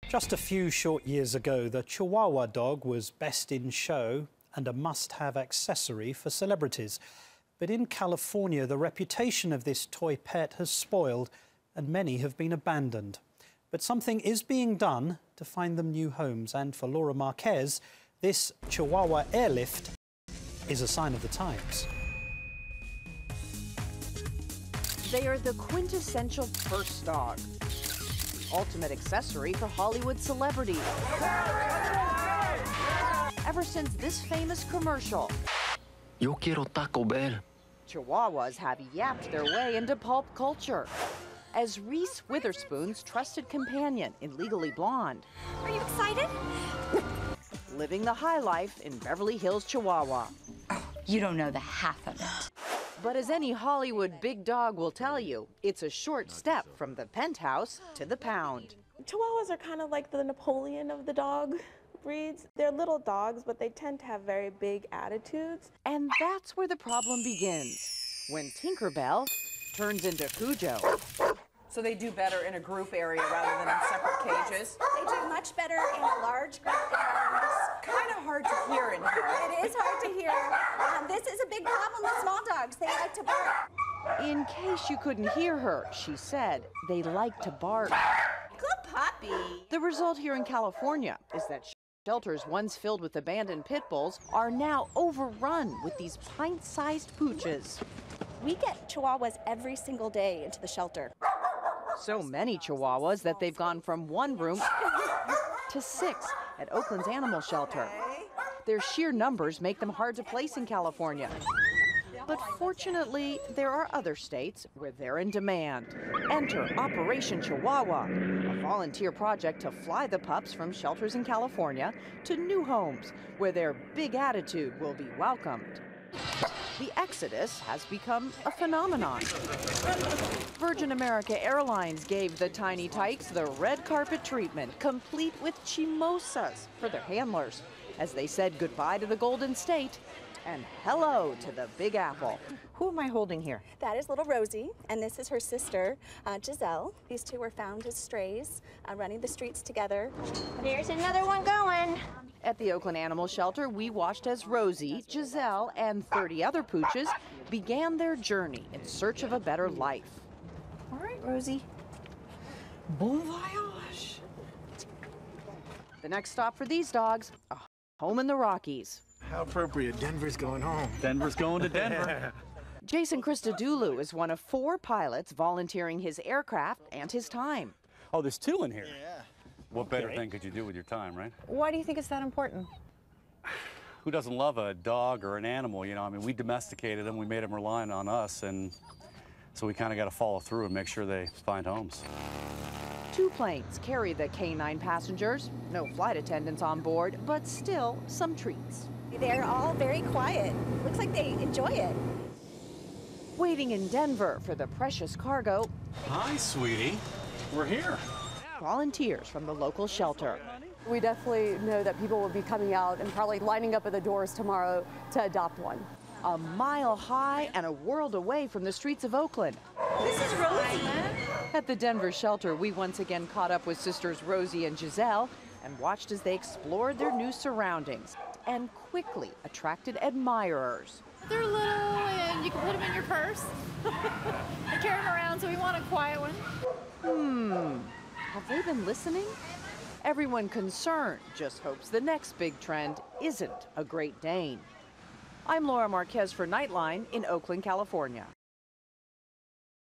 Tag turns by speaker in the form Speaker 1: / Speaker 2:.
Speaker 1: Just a few short years ago, the Chihuahua dog was best in show and a must-have accessory for celebrities. But in California, the reputation of this toy pet has spoiled and many have been abandoned. But something is being done to find them new homes. And for Laura Marquez, this Chihuahua airlift is a sign of the times.
Speaker 2: They are the quintessential purse dog, the ultimate accessory for Hollywood celebrities. Ever since this famous commercial,
Speaker 3: Yo quiero Taco Bell.
Speaker 2: Chihuahuas have yapped their way into pulp culture. As Reese Witherspoon's trusted companion in Legally Blonde.
Speaker 4: Are you excited?
Speaker 2: Living the high life in Beverly Hills, Chihuahua.
Speaker 4: You don't know the half of it.
Speaker 2: But as any Hollywood big dog will tell you, it's a short step from the penthouse to the pound.
Speaker 5: Chihuahuas are kind of like the Napoleon of the dog breeds. They're little dogs, but they tend to have very big attitudes.
Speaker 2: And that's where the problem begins, when Tinkerbell turns into Cujo.
Speaker 6: So they do better in a group area rather than in separate cages?
Speaker 7: They do much better in a large group environment.
Speaker 6: Kind of hard to hear in here.
Speaker 7: It is hard to hear. This is a big problem with small dogs. They like to bark.
Speaker 2: In case you couldn't hear her, she said they like to bark.
Speaker 7: Good puppy.
Speaker 2: The result here in California is that shelters once filled with abandoned pit bulls are now overrun with these pint-sized pooches.
Speaker 7: We get Chihuahuas every single day into the shelter.
Speaker 2: So many Chihuahuas that they've gone from one room to 6 at Oakland's animal shelter. Their sheer numbers make them hard to place in California. But fortunately, there are other states where they're in demand. Enter Operation Chihuahua, a volunteer project to fly the pups from shelters in California to new homes where their big attitude will be welcomed. The exodus has become a phenomenon. Virgin America Airlines gave the tiny tykes the red carpet treatment, complete with chimosas for their handlers, as they said goodbye to the Golden State and hello to the Big Apple. Who am I holding here?
Speaker 7: That is little Rosie, and this is her sister, Giselle. These two were found as strays, running the streets together.
Speaker 4: There's another one going.
Speaker 2: At the Oakland Animal Shelter, we watched as Rosie, Giselle, and 30 other pooches began their journey in search of a better life.
Speaker 4: All right, Rosie.
Speaker 6: Bon voyage.
Speaker 2: The next stop for these dogs, a home in the Rockies.
Speaker 8: How appropriate. Denver's going home.
Speaker 9: Denver's going to Denver.
Speaker 2: Jason Christodoulou is one of 4 pilots volunteering his aircraft and his time.
Speaker 9: Oh, there's 2 in here.
Speaker 8: Yeah.
Speaker 9: What better thing could you do with your time, right?
Speaker 4: Why do you think it's that important?
Speaker 9: Who doesn't love a dog or an animal, you know? I mean, we domesticated them, we made them reliant on us, and so we kind of got to follow through and make sure they find homes.
Speaker 2: 2 planes carry the canine passengers. No flight attendants on board, but still some treats.
Speaker 7: They're all very quiet. Looks like they enjoy it.
Speaker 2: Waiting in Denver for the precious cargo,
Speaker 9: Hi, sweetie. We're here.
Speaker 2: volunteers from the local shelter.
Speaker 10: We definitely know that people will be coming out and probably lining up at the doors tomorrow to adopt one.
Speaker 2: A mile high and a world away from the streets of Oakland.
Speaker 7: This is Rosie.
Speaker 2: At the Denver shelter, we once again caught up with sisters Rosie and Giselle and watched as they explored their new surroundings and quickly attracted admirers.
Speaker 11: They're little and you can put them in your purse and carry them around, so we want a quiet one.
Speaker 2: Have they been listening? Everyone concerned just hopes the next big trend isn't a Great Dane. I'm Laura Marquez for Nightline in Oakland, California.